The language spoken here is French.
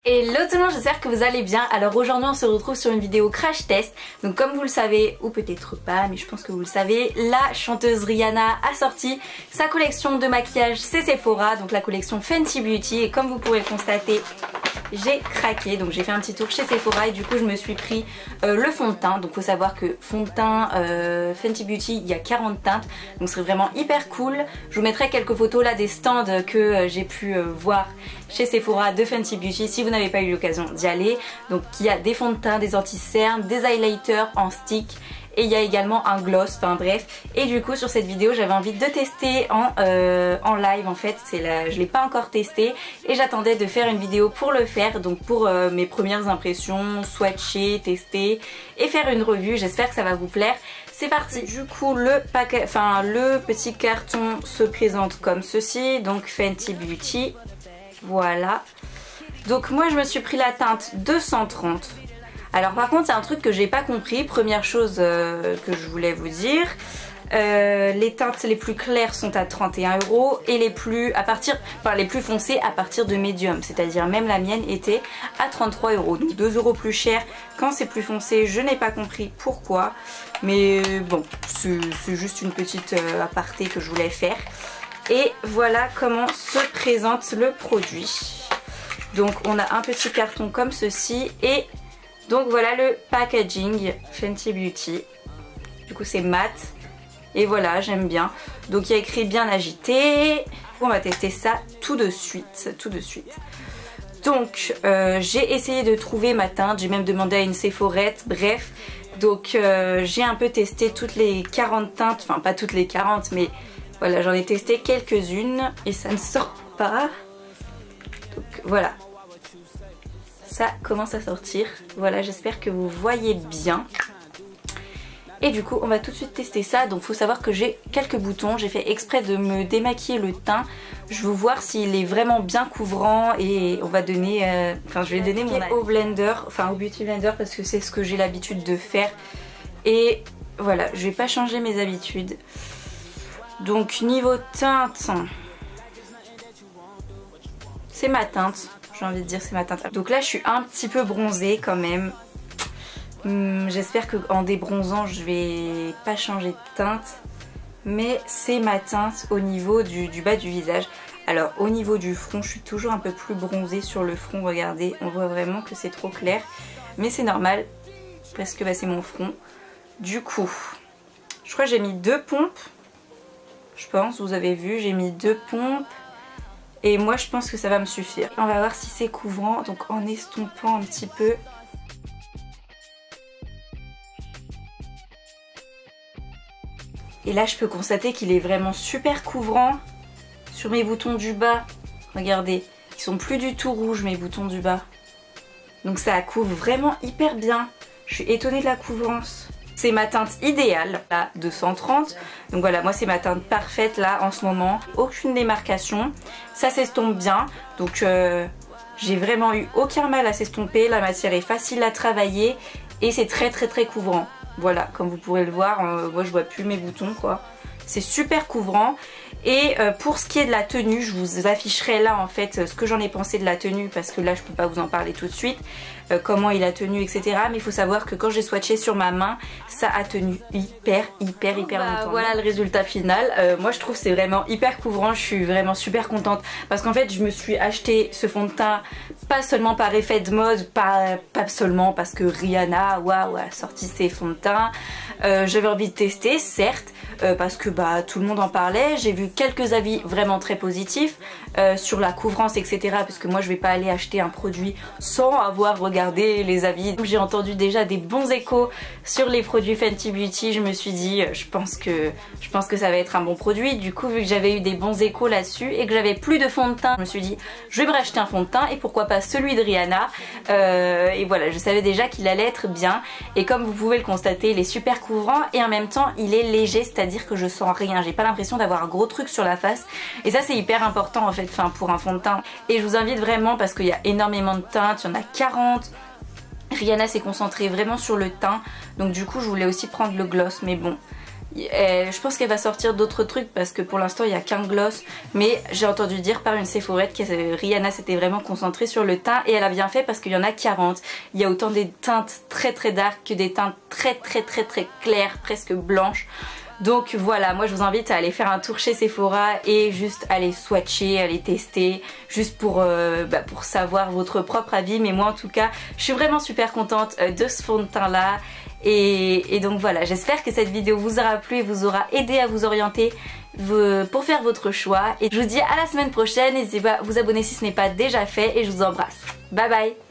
Hello tout le monde, j'espère que vous allez bien. Alors aujourd'hui on se retrouve sur une vidéo crash test. Donc comme vous le savez, ou peut-être pas, mais je pense que vous le savez, la chanteuse Rihanna a sorti sa collection de maquillage chez Sephora, donc la collection Fenty Beauty. Et comme vous pourrez le constater, j'ai craqué, donc j'ai fait un petit tour chez Sephora et du coup je me suis pris le fond de teint. Donc faut savoir que fond de teint Fenty Beauty, il y a 40 teintes, donc c'est vraiment hyper cool. Je vous mettrai quelques photos là des stands que j'ai pu voir chez Sephora de Fenty Beauty si vous n'avez pas eu l'occasion d'y aller. Donc il y a des fonds de teint, des anti-cernes, des highlighters en stick et il y a également un gloss, enfin bref. Et du coup sur cette vidéo j'avais envie de tester en live en fait, je l'ai pas encore testé et j'attendais de faire une vidéo pour le faire, donc pour mes premières impressions, swatcher, tester et faire une revue. J'espère que ça va vous plaire. C'est parti. Du coup le petit carton se présente comme ceci, donc Fenty Beauty, voilà. Donc moi je me suis pris la teinte 230. Alors par contre il y a un truc que j'ai pas compris. Première chose que je voulais vous dire, les teintes les plus claires sont à 31 € et les plus foncées à partir de médium, c'est-à-dire même la mienne était à 33 €, donc 2 € plus cher quand c'est plus foncé. Je n'ai pas compris pourquoi, mais bon c'est juste une petite aparté que je voulais faire. Et voilà comment se présente le produit. Donc on a un petit carton comme ceci et donc voilà le packaging Fenty Beauty. Du coup c'est mat et voilà, j'aime bien. Donc il y a écrit bien agité. On va tester ça tout de suite. Donc j'ai essayé de trouver ma teinte, j'ai même demandé à une Sephorette, bref. Donc j'ai un peu testé toutes les 40 teintes, enfin pas toutes les 40 mais voilà, j'en ai testé quelques-unes et ça ne sort pas. Donc voilà, ça commence à sortir. Voilà, j'espère que vous voyez bien. Et du coup on va tout de suite tester ça. Donc faut savoir que j'ai quelques boutons, j'ai fait exprès de me démaquiller le teint. Je veux voir s'il est vraiment bien couvrant et on va donner, je vais donner mon au blender, enfin au beauty blender parce que c'est ce que j'ai l'habitude de faire. Et voilà, je vais pas changer mes habitudes. Donc niveau teinte, c'est ma teinte, j'ai envie de dire c'est ma teinte. Donc là je suis un petit peu bronzée quand même. J'espère qu'en débronzant je vais pas changer de teinte. Mais c'est ma teinte au niveau du bas du visage. Alors au niveau du front je suis toujours un peu plus bronzée sur le front, regardez. On voit vraiment que c'est trop clair. Mais c'est normal parce que c'est mon front. Du coup je crois que j'ai mis 2 pompes. Je pense, vous avez vu, j'ai mis 2 pompes. Et moi je pense que ça va me suffire. On va voir si c'est couvrant, donc en estompant un petit peu. Et là je peux constater qu'il est vraiment super couvrant sur mes boutons du bas. Regardez, ils sont plus du tout rouges mes boutons du bas. Donc ça couvre vraiment hyper bien. Je suis étonnée de la couvrance. C'est ma teinte idéale, la 230. Donc voilà, moi c'est ma teinte parfaite là en ce moment. Aucune démarcation. Ça s'estompe bien. Donc j'ai vraiment eu aucun mal à s'estomper. La matière est facile à travailler et c'est très couvrant. Voilà, comme vous pourrez le voir, moi je vois plus mes boutons quoi. C'est super couvrant. Et pour ce qui est de la tenue, je vous afficherai là en fait ce que j'en ai pensé de la tenue parce que là je peux pas vous en parler tout de suite, comment il a tenu etc. Mais il faut savoir que quand j'ai swatché sur ma main, ça a tenu hyper longtemps. Voilà le résultat final. Moi je trouve c'est vraiment hyper couvrant, je suis vraiment super contente parce qu'en fait je me suis acheté ce fond de teint pas seulement par effet de mode, pas seulement parce que Rihanna waouh a sorti ses fonds de teint. J'avais envie de tester certes parce que tout le monde en parlait. J'ai vu quelques avis vraiment très positifs sur la couvrance etc. Parce que moi je vais pas aller acheter un produit sans avoir regardé les avis. J'ai entendu déjà des bons échos sur les produits Fenty Beauty. Je me suis dit je pense que ça va être un bon produit. Du coup vu que j'avais eu des bons échos là-dessus et que j'avais plus de fond de teint, je me suis dit je vais me racheter un fond de teint et pourquoi pas celui de Rihanna. Et voilà, je savais déjà qu'il allait être bien. Et comme vous pouvez le constater, il est super couvrant et en même temps il est léger, c'est-à-dire que je sens rien. J'ai pas l'impression d'avoir un gros truc sur la face et ça c'est hyper important en fait pour un fond de teint. Et je vous invite vraiment parce qu'il y a énormément de teintes, il y en a 40. Rihanna s'est concentrée vraiment sur le teint, donc du coup je voulais aussi prendre le gloss, mais bon Je pense qu'elle va sortir d'autres trucs parce que pour l'instant il n'y a qu'un gloss, mais j'ai entendu dire par une Sephorette que Rihanna s'était vraiment concentrée sur le teint, et elle a bien fait parce qu'il y en a 40. Il y a autant des teintes très dark que des teintes très claires, presque blanches. Donc voilà, moi je vous invite à aller faire un tour chez Sephora et juste aller swatcher, aller tester, juste pour savoir votre propre avis. Mais moi en tout cas, je suis vraiment super contente de ce fond de teint là. Et donc voilà, j'espère que cette vidéo vous aura plu et vous aura aidé à vous orienter pour faire votre choix. Et je vous dis à la semaine prochaine, n'hésitez pas à vous abonner si ce n'est pas déjà fait, et je vous embrasse. Bye bye.